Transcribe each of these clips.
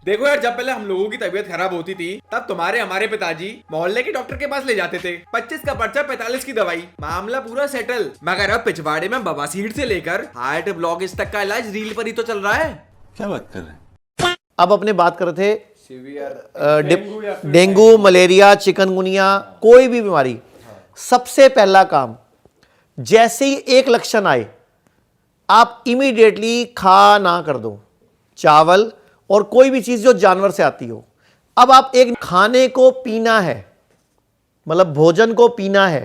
देखो यार, जब पहले हम लोगों की तबीयत खराब होती थी तब तुम्हारे हमारे पिताजी मोहल्ले के डॉक्टर के पास ले जाते थे। 25 का पर्चा 45 की दवाई, मामला पूरा सेटल। मगर अब पिछवाड़े में बवासीर से लेकर हार्ट ब्लॉकेज तक का इलाज रील पर ही तो चल रहा है। क्या बात कर रहे हैं? अब अपने बात कर रहे थे डेंगू, मलेरिया, चिकनगुनिया, कोई भी बीमारी, सबसे पहला काम जैसे ही एक लक्षण आए आप इमीडिएटली खा ना कर दो चावल और कोई भी चीज जो जानवर से आती हो। अब आप एक खाने को पीना है, मतलब भोजन को पीना है,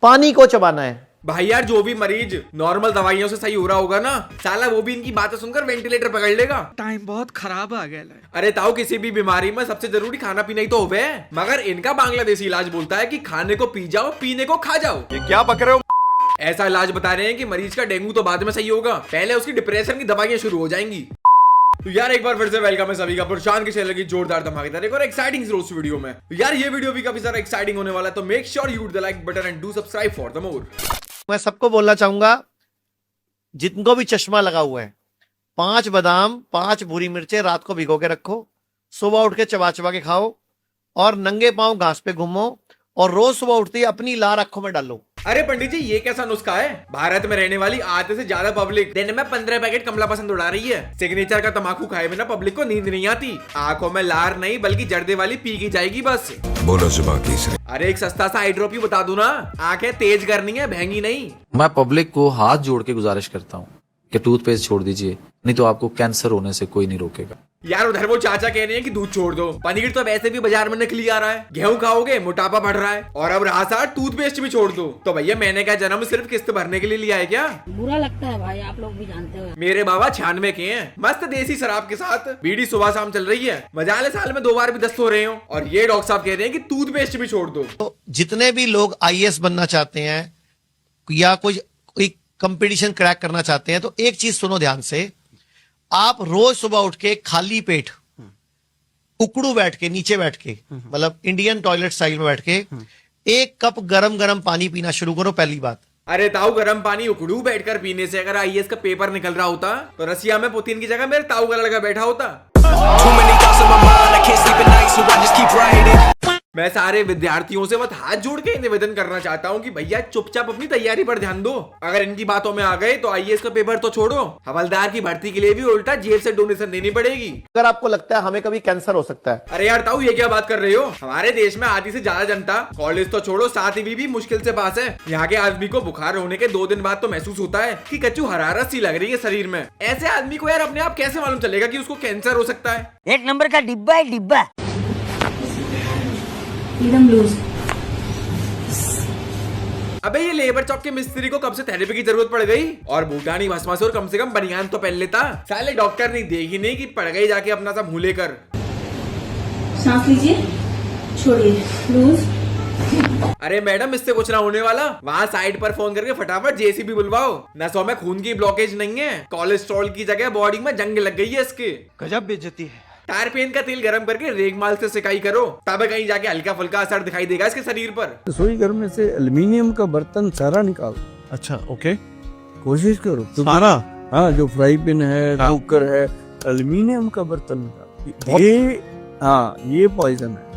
पानी को चबाना है। भाई यार, जो भी मरीज नॉर्मल दवाइयों से सही हो रहा होगा ना, साला वो भी इनकी बातें सुनकर वेंटिलेटर पकड़ लेगा। टाइम बहुत खराब आ गया है। अरे ताऊ, किसी भी बीमारी में सबसे जरूरी खाना पीना ही तो होवे है। मगर इनका बांग्लादेशी इलाज बोलता है कि खाने को पी जाओ, पीने को खा जाओ। ये क्या बक रहे हो? ऐसा इलाज बता रहे हैं कि मरीज का डेंगू तो बाद में सही होगा, पहले उसकी डिप्रेशन की दवाइयां शुरू हो जाएंगी। तो यार एक बार फिर से वेलकम है सभी का प्रशांत के चैनल की जोरदार धमाकेदार एक और एक्साइटिंग रोज वीडियो में। तो यार ये वीडियो भी काफी सारा एक्साइटिंग होने वाला है, तो make sure you hit the like button and do subscribe for the more. मैं सबको बोलना चाहूंगा, जिनको भी चश्मा लगा हुआ है, 5 बादाम 5 भूरी मिर्चें रात को भिगो के रखो, सुबह उठ के चबा चबा के खाओ और नंगे पांव घास पे घूमो और रोज सुबह उठते ही अपनी लार आंखों में डालो। अरे पंडित जी, ये कैसा नुस्खा है? भारत में रहने वाली आधे से ज्यादा पब्लिक दिन में 15 पैकेट कमला पसंद उड़ा रही है। सिग्नेचर का तंबाकू खाए बिना पब्लिक को नींद नहीं आती। आंखों में लार नहीं बल्कि जर्दे वाली पी की जाएगी बस। बोलो जुबान तीसरे। अरे एक सस्ता सा आई ड्रॉप ही बता दूं ना, आंखें तेज करनी है, भैंगी नहीं। मैं पब्लिक को हाथ जोड़ के गुजारिश करता हूँ कि टूथपेस्ट छोड़ दीजिए, नहीं तो आपको कैंसर होने से कोई नहीं रोकेगा। यार उधर वो चाचा कह रहे हैं कि दूध छोड़ दो, पनीर तो वैसे भी बाजार में नकली आ रहा है, गेहूं खाओगे मोटापा बढ़ रहा है, और अब रहा साथ टूथपेस्ट भी छोड़ दो। तो भैया मैंने क्या जन्म सिर्फ किस्त भरने के लिए लिया है क्या? बुरा लगता है भाई, आप लोग भी जानते हो। मेरे बाबा 96 के हैं, मस्त देसी शराब के साथ बीड़ी सुबह शाम चल रही है, मजाले साल में 2 बार भी दस्त हो रहे हो, और ये डॉक्टर साहब कह रहे हैं कि टूथपेस्ट भी छोड़ दो। तो जितने भी लोग आईएएस बनना चाहते हैं या कोई कंपटीशन क्रैक करना चाहते हैं, तो एक चीज सुनो ध्यान से, आप रोज सुबह उठ के खाली पेट उकड़ू बैठ के, नीचे बैठ के, मतलब इंडियन टॉयलेट स्टाइल में बैठ के 1 कप गरम गरम पानी पीना शुरू करो। पहली बात। अरे ताऊ, गर्म पानी उकड़ू बैठकर पीने से अगर आईएएस का पेपर निकल रहा होता तो रसिया में पुतिन की जगह मेरे ताऊ का लड़का बैठा होता। मैं सारे विद्यार्थियों से बस हाथ जोड़ के निवेदन करना चाहता हूँ कि भैया चुपचाप अपनी तैयारी पर ध्यान दो। अगर इनकी बातों में आ गए तो आईएएस का पेपर तो छोड़ो, हवलदार की भर्ती के लिए भी उल्टा जेब से डोनेशन देनी पड़ेगी। अगर आपको लगता है हमें कभी कैंसर हो सकता है, अरे यार ताऊ, ये क्या बात कर रहे हो? हमारे देश में आधी से ज्यादा जनता कॉलेज तो छोड़ो 7वीं भी मुश्किल से पास है। यहाँ के आदमी को बुखार होने के 2 दिन बाद तो महसूस होता है कि कच्चू हरारत सी लग रही है शरीर में। ऐसे आदमी को यार अपने आप कैसे मालूम चलेगा कि उसको कैंसर हो सकता है? 1 नंबर का डिब्बा है, डिब्बा एकदम लूज। अबे ये लेबर चौक के मिस्त्री को कब से थेरेपी की जरूरत पड़ गई? और भूटानी भस्मासुर कम से कम बनियान तो पहन लेता। साले डॉक्टर ने देखी नहीं कि पड़ गई जाके अपना सा मुंह लेकर। सांस लीजिए, छोड़िए, लूज। अरे मैडम, इससे कुछ ना होने वाला। वहाँ साइड पर फोन करके फटाफट जेसीबी बुलवाओ। नसों में खून की ब्लॉकेज नहीं है, कोलेस्ट्रॉल की जगह बॉडी में जंग लग गई है इसके। गजब बेइज्जती है। टायर पेन का तेल गरम करके रेगमाल से सिकाई करो, तब कहीं जाके हल्का फुल्का असर दिखाई देगा इसके शरीर पर। रसोई घर में से एल्युमिनियम का बर्तन सारा निकाल। अच्छा, ओके। कोशिश करो सारा? हाँ, जो फ्राई पैन है, कुकर है, एल्युमिनियम का बर्तन निकाल। ये पॉइजन है।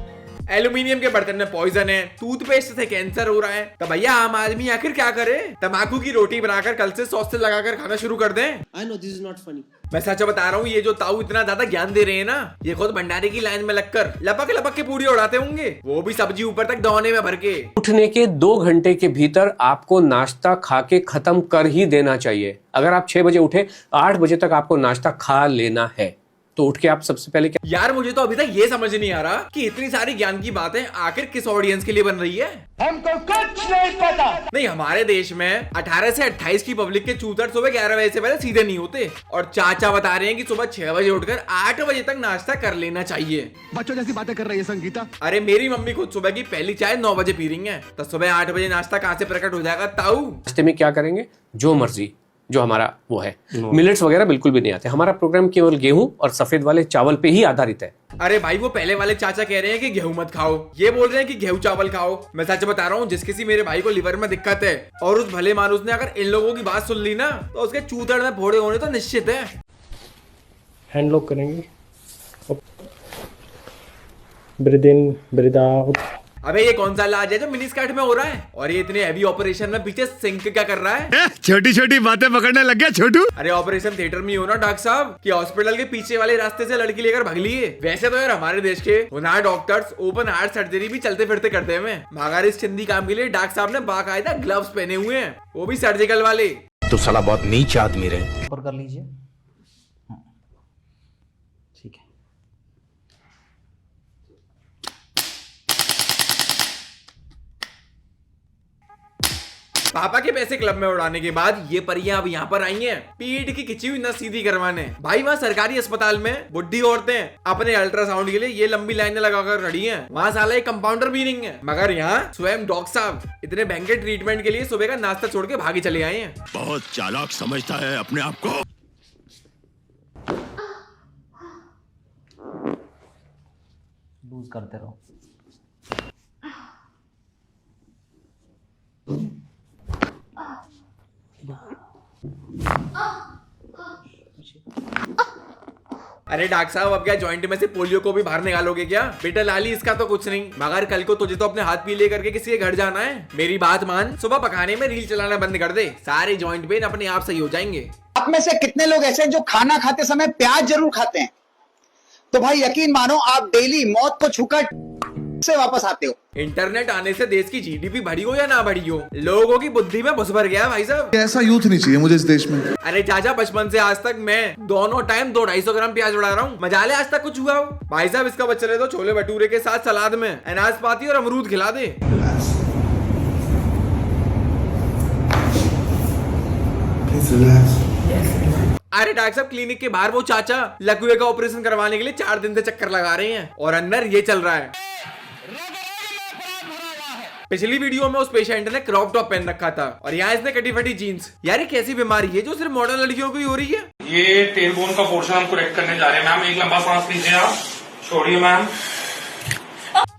एल्यूमिनियम के बर्तन में पॉइजन है, टूथपेस्ट से कैंसर हो रहा है, तो भैया आम आदमी आखिर क्या करे? तम्बाकू की रोटी बनाकर कल से सॉस से लगाकर खाना शुरू कर दें। I know this is not funny. मैं सच बता रहा हूँ, ये जो ताऊ इतना ज्यादा ज्ञान दे रहे हैं ना, ये खुद भंडारे की लाइन में लगकर लपक लपक के पूरी उड़ाते होंगे, वो भी सब्जी ऊपर तक दौने में भर के। उठने के 2 घंटे के भीतर आपको नाश्ता खा के खत्म कर ही देना चाहिए। अगर आप 6 बजे उठे, 8 बजे तक आपको नाश्ता खा लेना है। तो उठ के आप सबसे पहले क्या? यार मुझे तो अभी तक ये समझ नहीं आ रहा कि इतनी सारी ज्ञान की बातें आखिर किस ऑडियंस के लिए बन रही है। हमको कुछ नहीं पता। नहीं, हमारे देश में 18 से 28 की पब्लिक के चूतर सुबह 11 बजे से पहले सीधे नहीं होते, और चाचा बता रहे हैं कि सुबह 6 बजे उठकर 8 बजे तक नाश्ता कर लेना चाहिए। बच्चों जैसी बातें कर रही है संगीता। अरे मेरी मम्मी खुद सुबह की पहली चाय 9 बजे पी रही है, तो सुबह 8 बजे नाश्ता कहाँ से प्रकट हो जाएगा ताऊ? नाश्ते में क्या करेंगे? जो मर्जी, जो हमारा वो है। मिलेट्स वगैरह बिल्कुल भी नहीं आते। हमारा प्रोग्राम केवल गेहूं और सफेद वाले चावल पे ही आधारित है। अरे भाई, वो पहले वाले चाचा कह रहे हैं कि गेहूं मत खाओ, ये बोल रहे हैं कि गेहूं चावल खाओ। मैं सच बता रहा हूँ, जिस किसी मेरे भाई को लिवर में दिक्कत है और उस भले मानुस ने अगर इन लोगों की बात सुन ली ना, तो उसके चूतड़ में फोड़े होने तो निश्चित है। हैंड लॉक करेंगे, ब्रीद इन ब्रीद आउट। अबे ये कौन सा इलाज है जो मिनी स्कर्ट में हो रहा है? और ये इतने हैवी ऑपरेशन में पीछे सिंक क्या कर रहा है? छोटी छोटी बातें पकड़ने लग गया छोटू। अरे ऑपरेशन थिएटर में ही हो ना डॉक्टर साहब, कि हॉस्पिटल के पीछे वाले रास्ते से लड़की लेकर भाग लिए। वैसे तो यार हमारे देश के होनहार डॉक्टर्स ओपन हार्ट सर्जरी भी चलते फिरते करते हैं, मगर इस चिंदी काम के लिए डॉक्टर साहब ने बाकायदा ग्लव्स पहने हुए हैं, वो भी सर्जिकल वाले। तो साला बहुत नीच आदमी रहे। ऊपर कर लीजिए, ठीक है। पापा के पैसे क्लब में उड़ाने के बाद ये परियां अब यहाँ पर आई हैं पीठ की खिंची हुई नस सीधी करवाने। भाई वहाँ सरकारी अस्पताल में बुढ़ी औरतें अपने अल्ट्रासाउंड के लिए ये लंबी लाइनें लगाकर खड़ी हैं, वहाँ साला एक कंपाउंडर भी नहीं है, मगर यहाँ स्वयं डॉक्टर साहब इतने महंगे ट्रीटमेंट के लिए सुबह का नाश्ता छोड़ के भागे चले आए हैं। बहुत चालाक समझता है अपने आप को। लूज करते रहो। अरे डॉक्टर साहब अब क्या जॉइंट में से पोलियो को भी बाहर निकालोगे क्या? बेटा लाली इसका तो कुछ नहीं, मगर कल को तुझे तो अपने हाथ पीले करके किसी के घर जाना है। मेरी बात मान, सुबह पकाने में रील चलाना बंद कर दे, सारे जॉइंट पेन अपने आप सही हो जाएंगे। आप में से कितने लोग ऐसे हैं जो खाना खाते समय प्याज जरूर खाते हैं? तो भाई यकीन मानो आप डेली मौत को छूकर से वापस आते हो। इंटरनेट आने से देश की जीडीपी बढ़ी हो या ना बढ़ी हो, लोगों की बुद्धि में घुस भर गया भाई साहब। ऐसा यूथ नहीं चाहिए मुझे इस देश में। अरे चाचा बचपन से आज तक मैं दोनों टाइम 200-250 ग्राम प्याज उड़ा रहा हूँ, मजा ले आज तक कुछ हुआ हो? भाई साहब इसका बच्चा ले तो छोले भटूरे के साथ सलाद में अनाज पाती और अमरूद खिला दे। अरे डॉक्टर साहब क्लिनिक के बाहर वो चाचा लकवे का ऑपरेशन करवाने के लिए 4 दिन से चक्कर लगा रहे हैं और अंदर ये चल रहा है। पिछली वीडियो में उस पेशेंट ने क्रॉप टॉप पहन रखा था और यहाँ इसने कटी फटी जीन्स। यार ये कैसी बीमारी है जो सिर्फ मॉडर्न लड़कियों को ही हो रही है? ये टेलबोन का पोर्शन हम करेक्ट करने जा रहे हैं मैम। एक लंबा सांस लीजिए आप, छोड़िए मैम।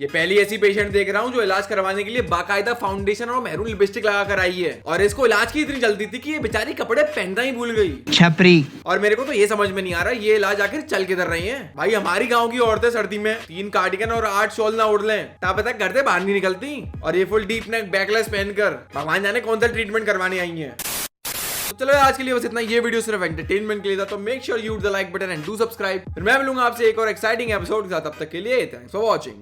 ये पहली ऐसी पेशेंट देख रहा हूँ जो इलाज करवाने के लिए बाकायदा फाउंडेशन और मैरून लिपस्टिक लगा कर आई है, और इसको इलाज की इतनी जल्दी थी कि ये बेचारी कपड़े पहनना ही भूल गई। छपरी। और मेरे को तो ये समझ में नहीं आ रहा ये इलाज आखिर चल किधर रही हैं? भाई हमारी गांव की औरतें सर्दी में 3 कार्डिगन और 8 शॉल ना ओढ़ लें तब तक घर से बाहर नहीं निकलती, और ये फुल डीप नेक बैकलेस पहनकर भगवान जाने कौन सा ट्रीटमेंट करवाने आई है। तो चलो आज के लिए बस इतना। ये वीडियो सिर्फ एंटरटेनमेंट के लिए था, तो make sure you hit the like button and do subscribe. फिर मैं मिलूंगा आपसे एक और एक्साइटिंग एपिसोड के साथ, तब तक के लिए थैंक्स फॉर वॉचिंग।